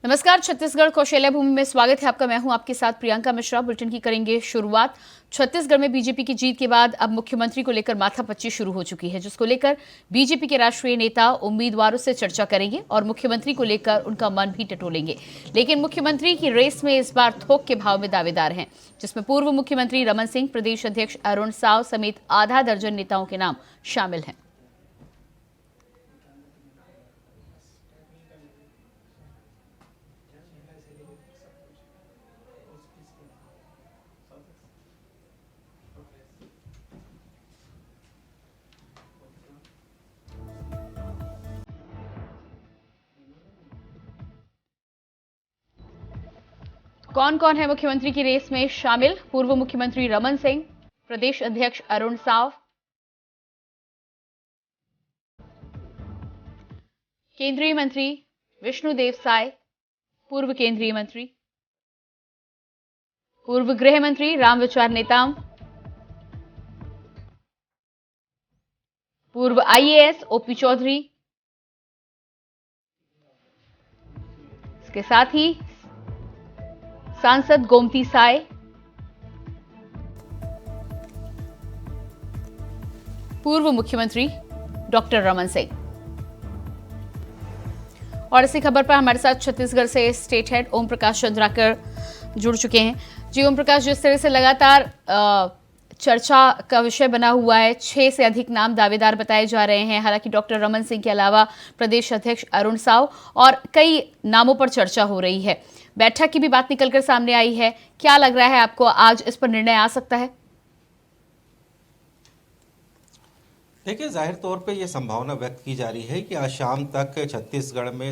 नमस्कार, छत्तीसगढ़ कौशल्या भूमि में स्वागत है आपका। मैं हूं आपके साथ प्रियंका मिश्रा। बुलेटिन की करेंगे शुरुआत। छत्तीसगढ़ में बीजेपी की जीत के बाद अब मुख्यमंत्री को लेकर माथापच्ची शुरू हो चुकी है, जिसको लेकर बीजेपी के राष्ट्रीय नेता उम्मीदवारों से चर्चा करेंगे और मुख्यमंत्री को लेकर उनका मन भी टटोलेंगे। लेकिन मुख्यमंत्री की रेस में इस बार थोक के भाव में दावेदार हैं, जिसमें पूर्व मुख्यमंत्री रमन सिंह, प्रदेश अध्यक्ष अरुण साव समेत आधा दर्जन नेताओं के नाम शामिल हैं। कौन कौन है मुख्यमंत्री की रेस में शामिल? पूर्व मुख्यमंत्री रमन सिंह, प्रदेश अध्यक्ष अरुण साव, केंद्रीय मंत्री विष्णुदेव साय, पूर्व केंद्रीय मंत्री, पूर्व गृह मंत्री रामविचार नेताम, पूर्व आईएएस ओपी चौधरी, इसके साथ ही सांसद गोमती साय, पूर्व मुख्यमंत्री डॉक्टर रमन सिंह। और इसी खबर पर हमारे साथ छत्तीसगढ़ से स्टेट हेड ओम प्रकाश चंद्राकर जुड़ चुके हैं। जी ओम प्रकाश, जिस तरह से लगातार चर्चा का विषय बना हुआ है, 6 से अधिक नाम दावेदार बताए जा रहे हैं। हालांकि डॉक्टर रमन सिंह के अलावा प्रदेश अध्यक्ष अरुण साव और कई नामों पर चर्चा हो रही है। बैठक की भी बात निकलकर सामने आई है। क्या लग रहा है आपको, आज इस पर निर्णय आ सकता है? देखिए, जाहिर तौर पे ये संभावना व्यक्त की जा रही है कि आज शाम तक छत्तीसगढ़ में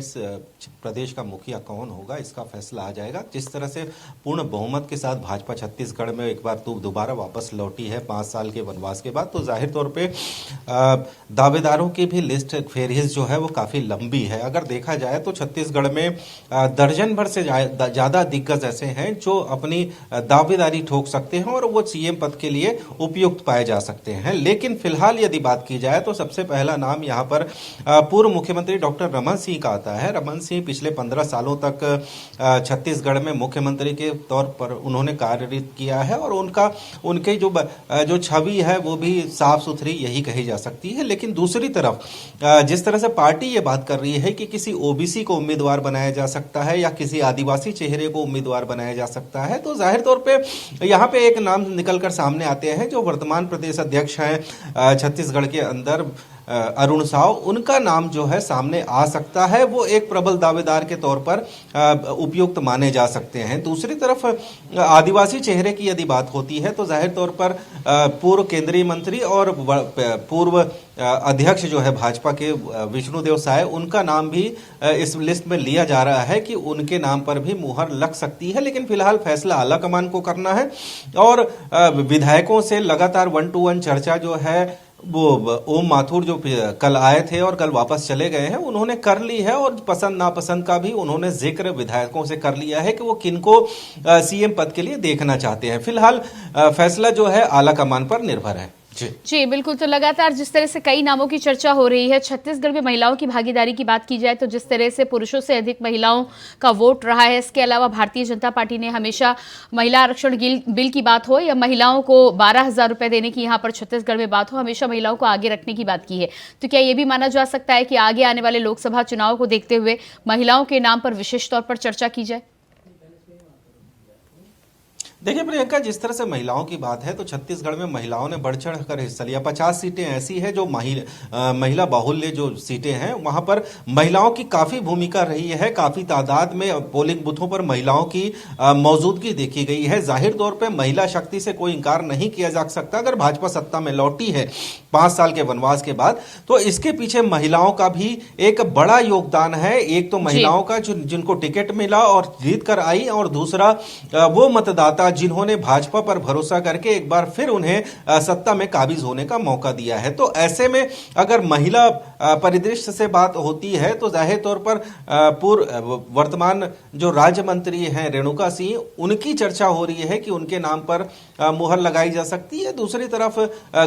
प्रदेश का मुखिया कौन होगा इसका फैसला आ जाएगा। जिस तरह से पूर्ण बहुमत के साथ भाजपा छत्तीसगढ़ में एक बार दोबारा वापस लौटी है 5 साल के वनवास के बाद, तो जाहिर तौर पे दावेदारों की भी लिस्ट फेहरिस्त जो है वो काफ़ी लंबी है। अगर देखा जाए तो छत्तीसगढ़ में दर्जन भर से ज़्यादा दिग्गज ऐसे हैं जो अपनी दावेदारी ठोक सकते हैं और वो सीएम पद के लिए उपयुक्त पाए जा सकते हैं। लेकिन फिलहाल यदि बात की जाए तो सबसे पहला नाम यहाँ पर पूर्व मुख्यमंत्री डॉक्टर रमन सिंह का आता है। रमन सिंह पिछले 15 सालों तक छत्तीसगढ़ में मुख्यमंत्री के तौर पर उन्होंने कार्यरत किया है और उनके जो छवि है वो भी साफ सुथरी यही कही जा सकती है। लेकिन दूसरी तरफ जिस तरह से पार्टी ये बात कर रही है कि किसी ओबीसी को उम्मीदवार बनाया जा सकता है या किसी आदिवासी चेहरे को उम्मीदवार बनाया जा सकता है, तो जाहिर तौर पे यहाँ पे एक नाम निकलकर सामने आते हैं जो वर्तमान प्रदेश अध्यक्ष हैं छत्तीसगढ़ के अंदर, अरुण साव। उनका नाम जो है सामने आ सकता है, वो एक प्रबल दावेदार के तौर पर उपयुक्त माने जा सकते हैं। दूसरी तरफ आदिवासी चेहरे की यदि बात होती है तो जाहिर तौर पर पूर्व केंद्रीय मंत्री और पूर्व अध्यक्ष जो है भाजपा के विष्णुदेव साय, उनका नाम भी इस लिस्ट में लिया जा रहा है कि उनके नाम पर भी मुहर लग सकती है। लेकिन फिलहाल फैसला आला कमान को करना है और विधायकों से लगातार 1-to-1 चर्चा जो है वो ओम माथुर जो कल आए थे और कल वापस चले गए हैं, उन्होंने कर ली है और पसंद नापसंद का भी उन्होंने जिक्र विधायकों से कर लिया है कि वो किनको सीएम पद के लिए देखना चाहते हैं। फिलहाल फैसला जो है आला कमान पर निर्भर है। जी बिल्कुल। तो लगातार जिस तरह से कई नामों की चर्चा हो रही है, छत्तीसगढ़ में महिलाओं की भागीदारी की बात की जाए तो जिस तरह से पुरुषों से अधिक महिलाओं का वोट रहा है, इसके अलावा भारतीय जनता पार्टी ने हमेशा महिला आरक्षण बिल की बात हो या महिलाओं को 12,000 रुपए देने की यहाँ पर छत्तीसगढ़ में बात हो, हमेशा महिलाओं को आगे रखने की बात की है। तो क्या ये भी माना जा सकता है कि आगे आने वाले लोकसभा चुनाव को देखते हुए महिलाओं के नाम पर विशेष तौर पर चर्चा की जाए? देखिए प्रियंका, जिस तरह से महिलाओं की बात है तो छत्तीसगढ़ में महिलाओं ने बढ़ चढ़ कर हिस्सा लिया। 50 सीटें ऐसी है जो महिला बाहुल्य जो सीटें हैं वहां पर महिलाओं की काफी भूमिका रही है। काफी तादाद में पोलिंग बूथों पर महिलाओं की मौजूदगी देखी गई है। जाहिर तौर पे महिला शक्ति से कोई इंकार नहीं किया जा सकता। अगर भाजपा सत्ता में लौटी है 5 साल के वनवास के बाद, तो इसके पीछे महिलाओं का भी एक बड़ा योगदान है। एक तो महिलाओं का जिनको टिकट मिला और जीत कर आई, और दूसरा वो मतदाता जिन्होंने भाजपा पर भरोसा करके एक बार फिर उन्हें सत्ता में काबिज होने का मौका दिया है। तो ऐसे में अगर महिला परिदृश्य से बात होती है तो जाहिर तौर पर वर्तमान जो राज्य मंत्री हैं रेणुका सिंह, उनकी चर्चा हो रही है कि उनके नाम पर मुहर लगाई जा सकती है। दूसरी तरफ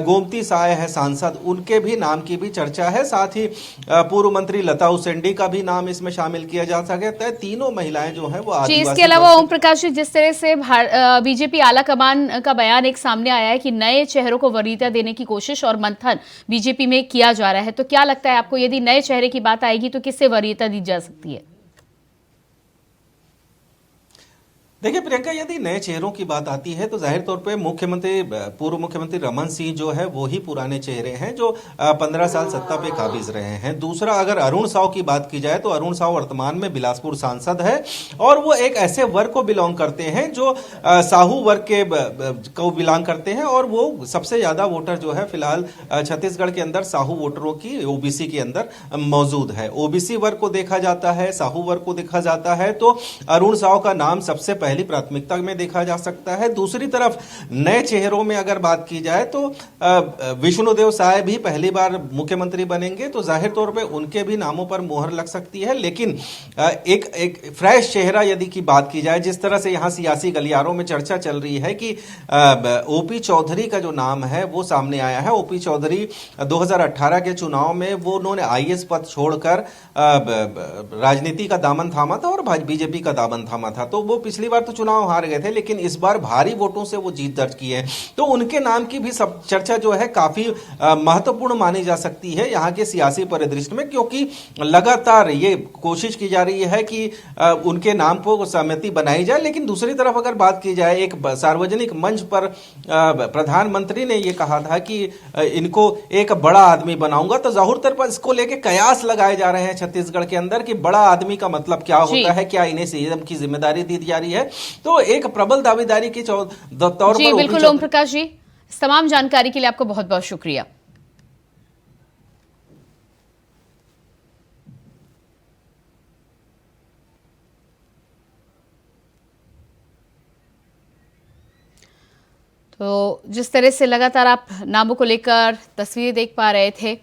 गोमती साय है सांसद, उनके भी नाम की भी चर्चा है। साथ ही पूर्व मंत्री लता उसेंडी का भी नाम इसमें शामिल किया जा सकता है। तीनों महिलाएं जो हैं वो आदिवासी। इसके अलावा ओम प्रकाश जी, जिस तरह से बीजेपी आला कमान का बयान एक सामने आया है कि नए चेहरों को वरीयता देने की कोशिश और मंथन बीजेपी में किया जा रहा है, तो क्या लगता है आपको, यदि नए चेहरे की बात आएगी तो किससे वरीयता दी जा सकती है? देखिए प्रियंका, यदि नए चेहरों की बात आती है तो जाहिर तौर पे पूर्व मुख्यमंत्री रमन सिंह जो है वो ही पुराने चेहरे हैं जो 15 साल सत्ता पे काबिज रहे हैं। दूसरा, अगर अरुण साव की बात की जाए तो अरुण साव वर्तमान में बिलासपुर सांसद है और वो एक ऐसे वर्ग को बिलोंग करते हैं जो साहू वर्ग के को बिलोंग करते हैं और वो सबसे ज्यादा वोटर जो है फिलहाल छत्तीसगढ़ के अंदर साहू वोटरों की ओबीसी के अंदर मौजूद है। ओबीसी वर्ग को देखा जाता है, साहू वर्ग को देखा जाता है, तो अरुण साव का नाम सबसे पहली प्राथमिकता में देखा जा सकता है। दूसरी तरफ नए चेहरों में अगर बात की जाए तो विष्णुदेव साय भी पहली बार मुख्यमंत्री बनेंगे, तो जाहिर तौर पे उनके भी नामों पर मोहर लग सकती है। लेकिन एक फ्रेश चेहरा यदि की बात की जाए, जिस तरह से यहां सियासी गलियारों में चर्चा चल रही है कि ओपी चौधरी का जो नाम है वो सामने आया है। ओपी चौधरी 2018 के चुनाव में वो उन्होंने आईएएस पद छोड़कर राजनीति का दामन थामा था और बीजेपी का दामन थामा था, तो वो पिछली बार तो चुनाव हार गए थे लेकिन इस बार भारी वोटों से वो जीत दर्ज की है। तो उनके नाम की भी सब चर्चा जो है काफी महत्वपूर्ण मानी जा सकती है यहाँ के सियासी परिदृश्य में, क्योंकि लगातार ये कोशिश की जा रही है कि उनके नाम पर सहमति बनाई जाए। लेकिन दूसरी तरफ अगर बात की जाए, एक सार्वजनिक मंच पर प्रधानमंत्री ने ये कहा था कि इनको एक बड़ा आदमी बनाऊंगा, तो जाहिर तौर पर इसको लेके कयास लगाए जा रहे हैं छत्तीसगढ़ के अंदर कि बड़ा आदमी का मतलब क्या होता है, क्या इन्हें सीएम की जिम्मेदारी दी जा रही है। तो एक प्रबल दावेदारी के तौर पर जी बिल्कुल ओम प्रकाश जी, इस तमाम जानकारी के लिए आपको बहुत बहुत शुक्रिया। तो जिस तरह से लगातार आप नामों को लेकर तस्वीरें देख पा रहे थे,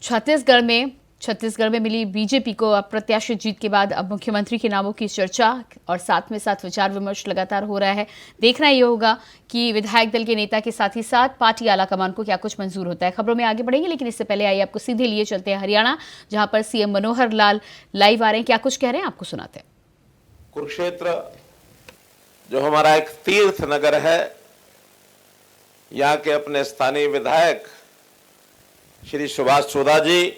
छत्तीसगढ़ में मिली बीजेपी को अप्रत्याशित जीत के बाद अब मुख्यमंत्री के नामों की चर्चा और साथ में साथ विचार विमर्श लगातार हो रहा है। देखना ये होगा कि विधायक दल के नेता के साथ ही साथ पार्टी आलाकमान को क्या कुछ मंजूर होता है। खबरों में आगे बढ़ेंगे, लेकिन इससे पहले आइए आपको सीधे लिए चलते हैं हरियाणा, जहां पर सीएम मनोहर लाल लाइव आ रहे हैं। क्या कुछ कह रहे हैं आपको सुनाते हैं। कुरुक्षेत्र जो हमारा एक तीर्थ नगर है, यहाँ के अपने स्थानीय विधायक श्री सुभाष चौधा जी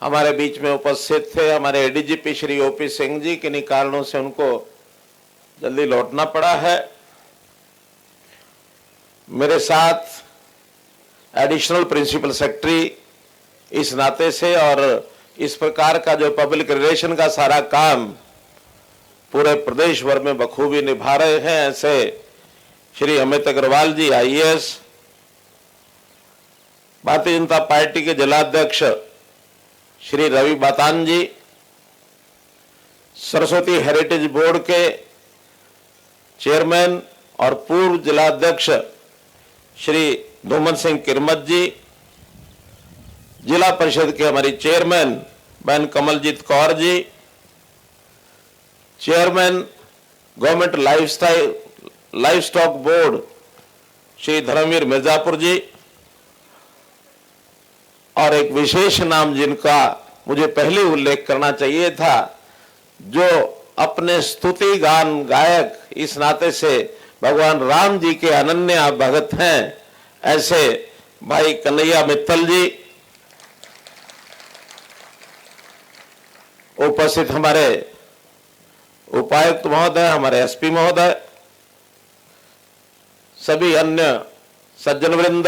हमारे बीच में उपस्थित थे। हमारे एडीजीपी श्री ओपी सिंह जी किन्हीं कारणों से उनको जल्दी लौटना पड़ा है। मेरे साथ एडिशनल प्रिंसिपल सेक्रेटरी इस नाते से और इस प्रकार का जो पब्लिक रिलेशन का सारा काम पूरे प्रदेश भर में बखूबी निभा रहे हैं, ऐसे श्री अमित अग्रवाल जी आईएएस, भारतीय जनता पार्टी के जिलाध्यक्ष श्री रवि बातान जी, सरस्वती हेरिटेज बोर्ड के चेयरमैन और पूर्व जिलाध्यक्ष श्री धूमन सिंह किरमत जी, जिला परिषद के हमारी चेयरमैन बहन Kamaljeet Kaur ji, chairman government livestock board Shri Dharamvir Mirzapur ji, और एक विशेष नाम जिनका मुझे पहले उल्लेख करना चाहिए था, जो अपने स्तुति गान गायक इस नाते से भगवान राम जी के अनन्य भगत हैं, ऐसे भाई कन्हैया मित्तल जी, उपस्थित हमारे उपायुक्त महोदय, हमारे एसपी महोदय, सभी अन्य सज्जन वृंद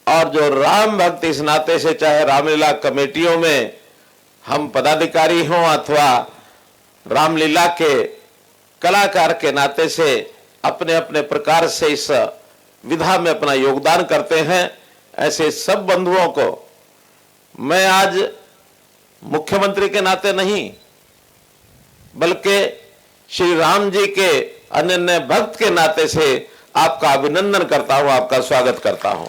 और जो राम भक्त इस नाते से, चाहे रामलीला कमेटियों में हम पदाधिकारी हों अथवा रामलीला के कलाकार के नाते से अपने अपने प्रकार से इस विधा में अपना योगदान करते हैं, ऐसे सब बंधुओं को मैं आज मुख्यमंत्री के नाते नहीं बल्कि श्री राम जी के अनन्य भक्त के नाते से आपका अभिनंदन करता हूं, आपका स्वागत करता हूं।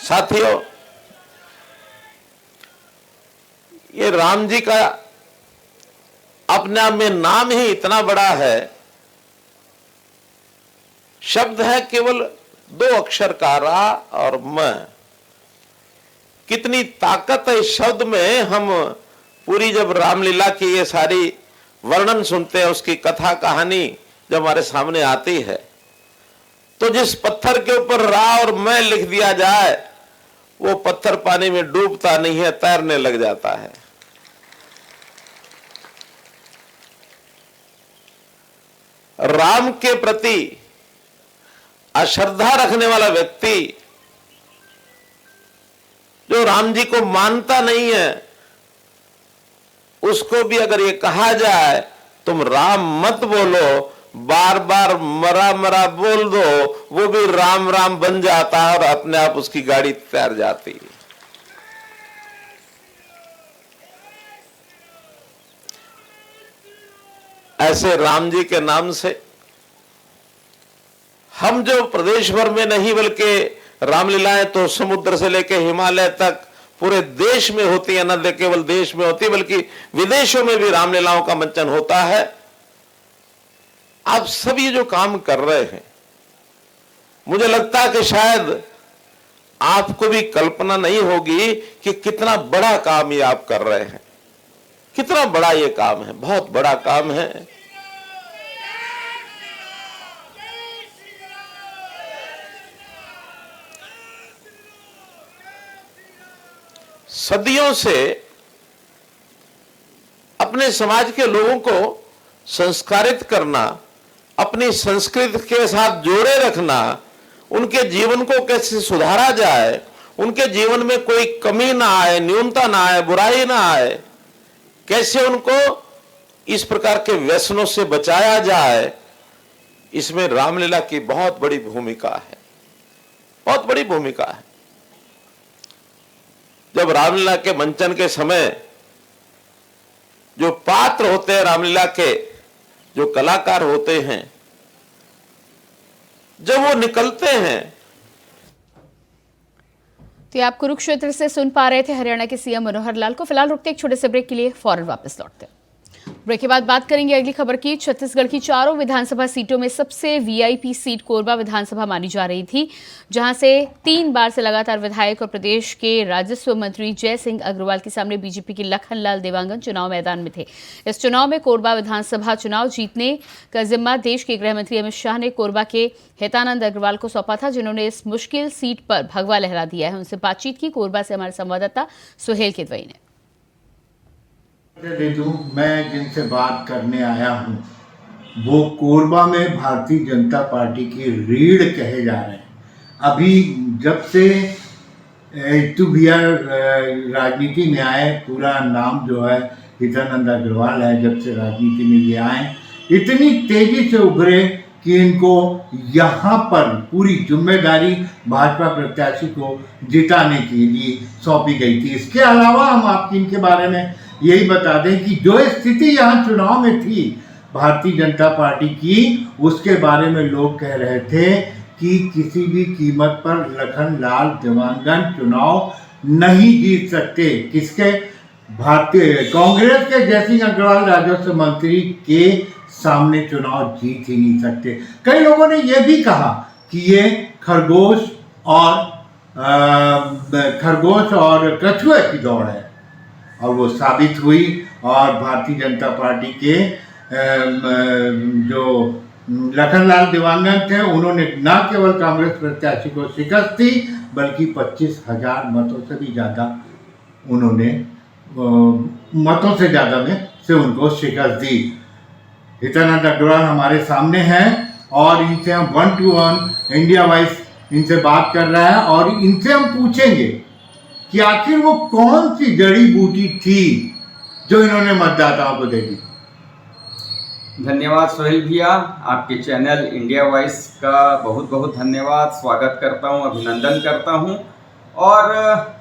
साथियों, ये राम जी का अपने आप में नाम ही इतना बड़ा है, शब्द है केवल 2 अक्षर का रा और म। कितनी ताकत है इस शब्द में। हम पूरी जब रामलीला की ये सारी वर्णन सुनते हैं, उसकी कथा कहानी जब हमारे सामने आती है, तो जिस पत्थर के ऊपर रा और मैं लिख दिया जाए, वो पत्थर पानी में डूबता नहीं है, तैरने लग जाता है। राम के प्रति अश्रद्धा रखने वाला व्यक्ति, जो राम जी को मानता नहीं है, उसको भी अगर ये कहा जाए तुम राम मत बोलो, बार बार मरा मरा बोल दो, वो भी राम राम बन जाता है और अपने आप उसकी गाड़ी तैर जाती है। ऐसे राम जी के नाम से हम जो प्रदेश भर में नहीं बल्कि रामलीलाएं तो समुद्र से लेकर हिमालय तक पूरे देश में होती है, न केवल देश में होती बल्कि विदेशों में भी रामलीलाओं का मंचन होता है। आप सब ये जो काम कर रहे हैं, मुझे लगता है कि शायद आपको भी कल्पना नहीं होगी कि कितना बड़ा काम ये आप कर रहे हैं। कितना बड़ा ये काम है, बहुत बड़ा काम है। सदियों से अपने समाज के लोगों को संस्कारित करना, अपनी संस्कृति के साथ जोड़े रखना, उनके जीवन को कैसे सुधारा जाए, उनके जीवन में कोई कमी ना आए, न्यूनता ना आए, बुराई ना आए, कैसे उनको इस प्रकार के व्यसनों से बचाया जाए, इसमें रामलीला की बहुत बड़ी भूमिका है, बहुत बड़ी भूमिका है। जब रामलीला के मंचन के समय जो पात्र होते हैं, रामलीला के जो कलाकार होते हैं, जब वो निकलते हैं, तो आप कुरुक्षेत्र से सुन पा रहे थे हरियाणा के सीएम मनोहर लाल को। फिलहाल रुकते एक छोटे से ब्रेक के लिए, फौरन वापस लौटते हैं। ब्रेक के बाद बात करेंगे अगली खबर की। छत्तीसगढ़ की चारों विधानसभा सीटों में सबसे वीआईपी सीट कोरबा विधानसभा मानी जा रही थी, जहां से 3 बार से लगातार विधायक और प्रदेश के राजस्व मंत्री जय सिंह अग्रवाल के सामने बीजेपी के लखनलाल देवांगन चुनाव मैदान में थे। इस चुनाव में कोरबा विधानसभा चुनाव जीतने का जिम्मा देश के गृह मंत्री अमित शाह ने कोरबा के हितानंद अग्रवाल को सौंपा था, जिन्होंने इस मुश्किल सीट पर भगवा लहरा दिया है। उनसे बातचीत की कोरबा से हमारे संवाददाता सुहेल किदवई ने। दे दूं, मैं जिनसे बात करने आया हूं वो कोरबा में भारतीय जनता पार्टी की रीढ़ कहे जा रहे हैं। अभी जब से इत्तू भैया राजनीति में आए, पूरा नाम जो है हितानंद अग्रवाल है, जब से राजनीति में ये आए, इतनी तेजी से उभरे कि इनको यहाँ पर पूरी जिम्मेदारी भाजपा प्रत्याशी को जिताने के लिए सौंपी गई थी। इसके अलावा हम आपकी इनके बारे में यही बता दें कि जो स्थिति यहाँ चुनाव में थी भारतीय जनता पार्टी की, उसके बारे में लोग कह रहे थे कि किसी भी कीमत पर लखनलाल देवांगन चुनाव नहीं जीत सकते। किसके? भारतीय कांग्रेस के जय सिंह अग्रवाल राजस्व मंत्री के सामने चुनाव जीत ही नहीं सकते। कई लोगों ने यह भी कहा कि ये खरगोश और कछुए की दौड़ है, और वो साबित हुई। और भारतीय जनता पार्टी के जो लखनलाल देवांगन थे, उन्होंने न केवल कांग्रेस प्रत्याशी को शिकस्त दी, बल्कि 25,000 मतों से भी ज़्यादा उन्होंने मतों से ज़्यादा में से उनको शिकस्त दी। हितानंद अग्रवाल हमारे सामने हैं और इनसे हम 1 to 1 इंडिया वाइज इनसे बात कर रहे हैं, और इनसे हम पूछेंगे कि आखिर वो कौन सी जड़ी बूटी थी जो इन्होंने मतदाताओं को दे दी। धन्यवाद सोहेल भैया, आपके चैनल इंडिया वॉइस का बहुत बहुत धन्यवाद, स्वागत करता हूं, अभिनंदन करता हूं। और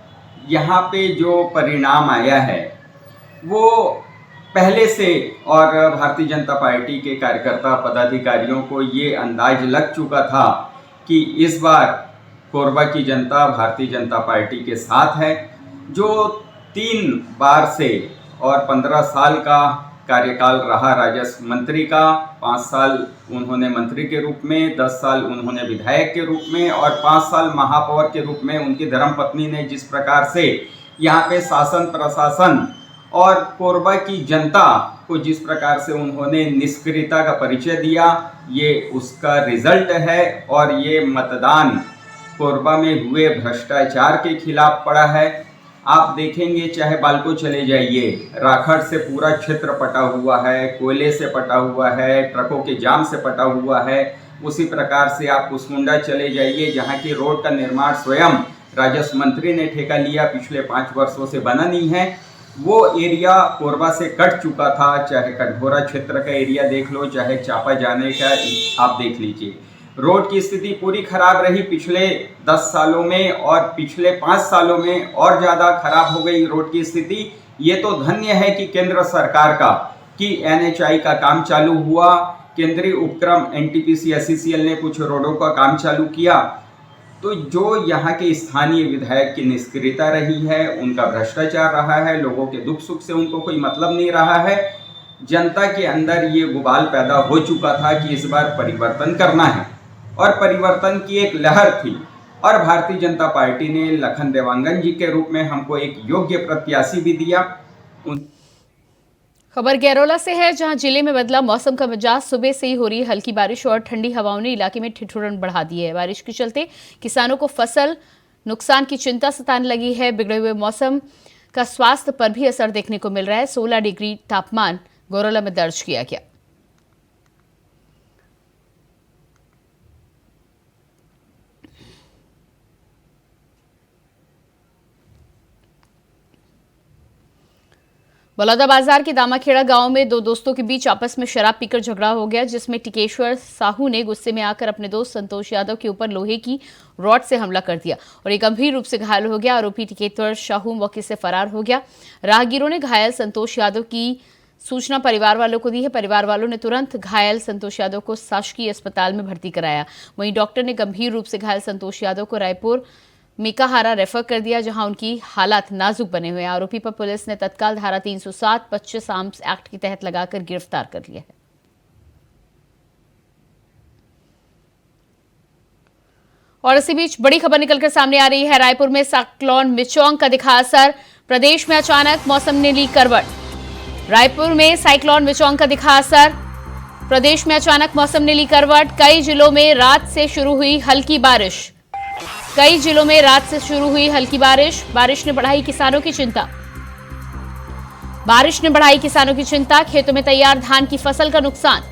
यहाँ पे जो परिणाम आया है वो पहले से और भारतीय जनता पार्टी के कार्यकर्ता पदाधिकारियों को ये अंदाज लग चुका था कि इस बार कोरबा की जनता भारतीय जनता पार्टी के साथ है। जो 3 बार से और 15 साल का कार्यकाल रहा राजस्व मंत्री का, 5 साल उन्होंने मंत्री के रूप में, 10 साल उन्होंने विधायक के रूप में और 5 साल महापौर के रूप में उनकी धर्मपत्नी ने जिस प्रकार से यहाँ पे शासन प्रशासन और कोरबा की जनता को जिस प्रकार से उन्होंने निष्क्रियता का परिचय दिया, ये उसका रिजल्ट है। और ये मतदान कोरबा में हुए भ्रष्टाचार के खिलाफ पड़ा है। आप देखेंगे चाहे बालको चले जाइए, राखड़ से पूरा क्षेत्र पटा हुआ है, कोयले से पटा हुआ है, ट्रकों के जाम से पटा हुआ है। उसी प्रकार से आप कुसमुंडा चले जाइए जहाँ की रोड का निर्माण स्वयं राजस्व मंत्री ने ठेका लिया, पिछले 5 वर्षों से बना नहीं है। वो एरिया कोरबा से कट चुका था, चाहे कटघोरा क्षेत्र का एरिया देख लो, चाहे चापा जाने का आप देख लीजिए। रोड की स्थिति पूरी खराब रही पिछले 10 सालों में और पिछले 5 सालों में और ज़्यादा खराब हो गई रोड की स्थिति। ये तो धन्य है कि केंद्र सरकार का कि NHI का काम चालू हुआ, केंद्रीय उपक्रम NTPC SCCL ने कुछ रोडों का काम चालू किया। तो जो यहाँ के स्थानीय विधायक की निष्क्रियता रही है, उनका भ्रष्टाचार रहा है, लोगों के दुख सुख से उनको कोई मतलब नहीं रहा है। जनता के अंदर ये गुबाल पैदा हो चुका था कि इस बार परिवर्तन करना है और परिवर्तन की एक लहर थी। और भारतीय जनता पार्टी ने लखन देवांगन जी के रूप में हमको एक योग्य प्रत्याशी भी दिया। खबर गैरोला से है, जहां जिले में बदला मौसम का मिजाज। सुबह से ही हो रही हल्की बारिश और ठंडी हवाओं ने इलाके में ठिठुरन बढ़ा दी है। बारिश के चलते किसानों को फसल नुकसान की चिंता सताने लगी है। बिगड़े हुए मौसम का स्वास्थ्य पर भी असर देखने को मिल रहा है। 16 डिग्री तापमान गौरोला में दर्ज किया गया। बलौदा बाजार के दामाखेड़ा गांव में 2 दोस्तों के बीच आपस में शराब पीकर झगड़ा हो गया, जिसमें टिकेश्वर साहू ने गुस्से में आकर अपने दोस्त संतोष यादव के ऊपर लोहे की रॉड से हमला कर दिया और एक गंभीर रूप से घायल हो गया। आरोपी टिकेश्वर साहू मौके से फरार हो गया। राहगीरों ने घायल संतोष यादव की सूचना परिवार वालों को दी है। परिवार वालों ने तुरंत घायल संतोष यादव को शासकीय अस्पताल में भर्ती कराया। वहीं डॉक्टर ने गंभीर रूप से घायल संतोष यादव को रायपुर मेकाहारा रेफर कर दिया, जहां उनकी हालात नाजुक बने हुए हैं। आरोपी पर पुलिस ने तत्काल धारा 307 25 आर्म्स एक्ट के तहत लगाकर गिरफ्तार कर लिया है। और इसी बीच बड़ी खबर निकलकर सामने आ रही है। रायपुर में साइक्लोन मिचोंग का दिखा असर, प्रदेश में अचानक मौसम ने ली करवट। रायपुर में साइक्लोन मिचोंग का दिखा असर, प्रदेश में अचानक मौसम ने ली करवट। कई जिलों में रात से शुरू हुई हल्की बारिश। कई जिलों में रात से शुरू हुई हल्की बारिश। बारिश ने बढ़ाई किसानों की चिंता। बारिश ने बढ़ाई किसानों की चिंता। खेतों में तैयार धान की फसल का नुकसान।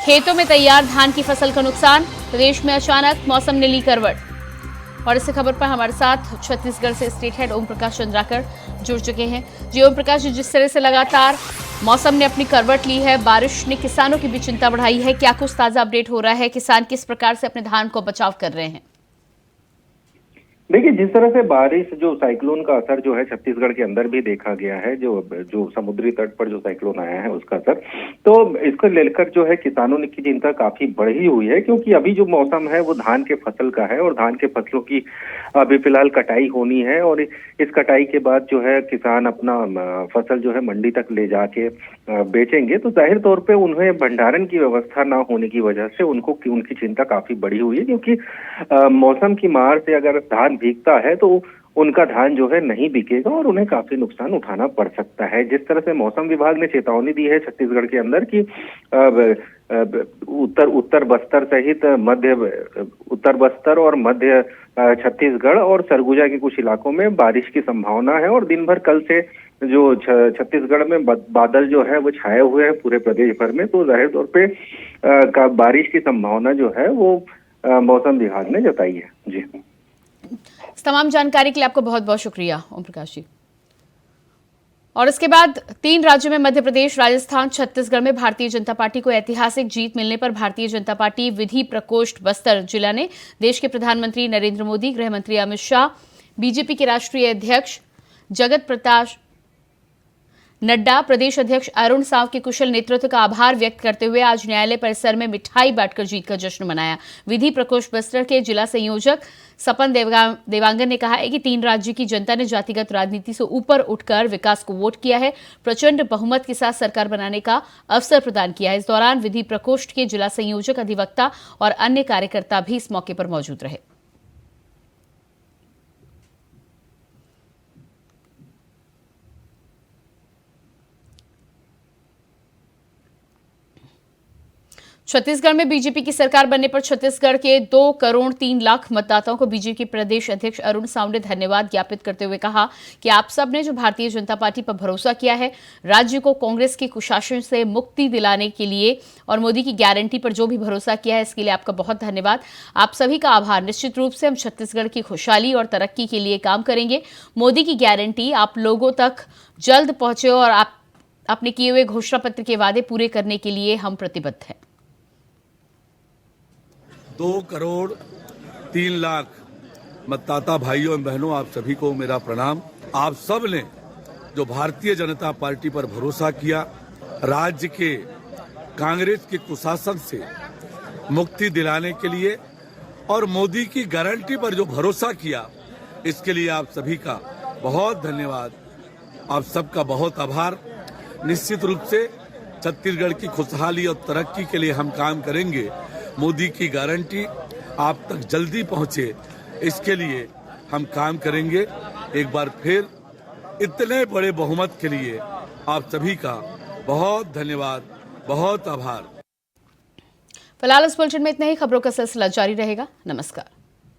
खेतों में तैयार धान की फसल का नुकसान। प्रदेश में अचानक मौसम ने ली करवट। और इस खबर पर हमारे साथ छत्तीसगढ़ से स्टेट हेड ओम प्रकाश चंद्राकर जुड़ चुके हैं। जी ओम प्रकाश जी, जिस तरह से लगातार मौसम ने अपनी करवट ली है, बारिश ने किसानों की भी चिंता बढ़ाई है, क्या कुछ ताजा अपडेट हो रहा है? किसान किस प्रकार से अपने धान को बचाव कर रहे हैं? देखिए, जिस तरह से बारिश, जो साइक्लोन का असर जो है छत्तीसगढ़ के अंदर भी देखा गया है, जो समुद्री तट पर जो साइक्लोन आया है उसका असर, तो इसको लेकर जो है किसानों की चिंता काफी बढ़ी हुई है, क्योंकि अभी जो मौसम है वो धान के फसल का है और धान के फसलों की अभी फिलहाल कटाई होनी है। और इस कटाई के बाद जो है किसान अपना फसल जो है मंडी तक ले जाके बेचेंगे, तो जाहिर तौर पे उन्हें भंडारण की व्यवस्था ना होने की वजह से उनकी चिंता काफी बढ़ी हुई है, क्योंकि मौसम की मार से अगर धान भीगता है तो उनका धान जो है नहीं बिकेगा और उन्हें काफी नुकसान उठाना पड़ सकता है। जिस तरह से मौसम विभाग ने चेतावनी दी है छत्तीसगढ़ के अंदर कि उत्तर बस्तर सहित उत्तर बस्तर और मध्य छत्तीसगढ़ और सरगुजा के कुछ इलाकों में बारिश की संभावना है। और दिन भर कल से जो छत्तीसगढ़ में बादल जो है वो छाए हुए हैं पूरे प्रदेश भर में, तो जाहिर तौर पे बारिश की संभावना जो है वो मौसम विभाग ने जताई है। जी, इस तमाम जानकारी के लिए आपको बहुत बहुत शुक्रिया ओम प्रकाश जी। और इसके बाद 3 राज्यों में मध्य प्रदेश, राजस्थान, छत्तीसगढ़ में भारतीय जनता पार्टी को ऐतिहासिक जीत मिलने पर भारतीय जनता पार्टी विधि प्रकोष्ठ बस्तर जिला ने देश के प्रधानमंत्री नरेंद्र मोदी, गृह मंत्री अमित शाह, बीजेपी के राष्ट्रीय अध्यक्ष जगत प्रकाश नड्डा, प्रदेश अध्यक्ष अरुण साव के कुशल नेतृत्व का आभार व्यक्त करते हुए आज न्यायालय परिसर में मिठाई बांटकर जीत का जश्न मनाया। विधि प्रकोष्ठ बस्तर के जिला संयोजक सपन देवांगन ने कहा है कि 3 राज्य की जनता ने जातिगत राजनीति से ऊपर उठकर विकास को वोट किया है, प्रचंड बहुमत के साथ सरकार बनाने का अवसर प्रदान किया है। इस दौरान विधि प्रकोष्ठ के जिला संयोजक, अधिवक्ता और अन्य कार्यकर्ता भी इस मौके पर मौजूद रहे। छत्तीसगढ़ में बीजेपी की सरकार बनने पर छत्तीसगढ़ के 2 करोड़ 3 लाख मतदाताओं को बीजेपी के प्रदेश अध्यक्ष अरुण साव ने धन्यवाद ज्ञापित करते हुए कहा कि आप सब ने जो भारतीय जनता पार्टी पर भरोसा किया है, राज्य को कांग्रेस के कुशासन से मुक्ति दिलाने के लिए और मोदी की गारंटी पर जो भी भरोसा किया है, इसके लिए आपका बहुत धन्यवाद। आप सभी का आभार। निश्चित रूप से हम छत्तीसगढ़ की खुशहाली और तरक्की के लिए काम करेंगे। मोदी की गारंटी आप लोगों तक जल्द पहुंचे और आप अपने किए हुए घोषणा पत्र के वादे पूरे करने के लिए हम प्रतिबद्ध हैं। 2 करोड़ 3 लाख मतदाता भाइयों एवं बहनों, आप सभी को मेरा प्रणाम। आप सब ने जो भारतीय जनता पार्टी पर भरोसा किया, राज्य के कांग्रेस के कुशासन से मुक्ति दिलाने के लिए और मोदी की गारंटी पर जो भरोसा किया, इसके लिए आप सभी का बहुत धन्यवाद। आप सबका बहुत आभार। निश्चित रूप से छत्तीसगढ़ की खुशहाली और तरक्की के लिए हम काम करेंगे। मोदी की गारंटी आप तक जल्दी पहुंचे, इसके लिए हम काम करेंगे। एक बार फिर इतने बड़े बहुमत के लिए आप सभी का बहुत धन्यवाद, बहुत आभार। फिलहाल इस बुलेटिन में इतना ही। खबरों का सिलसिला जारी रहेगा। नमस्कार।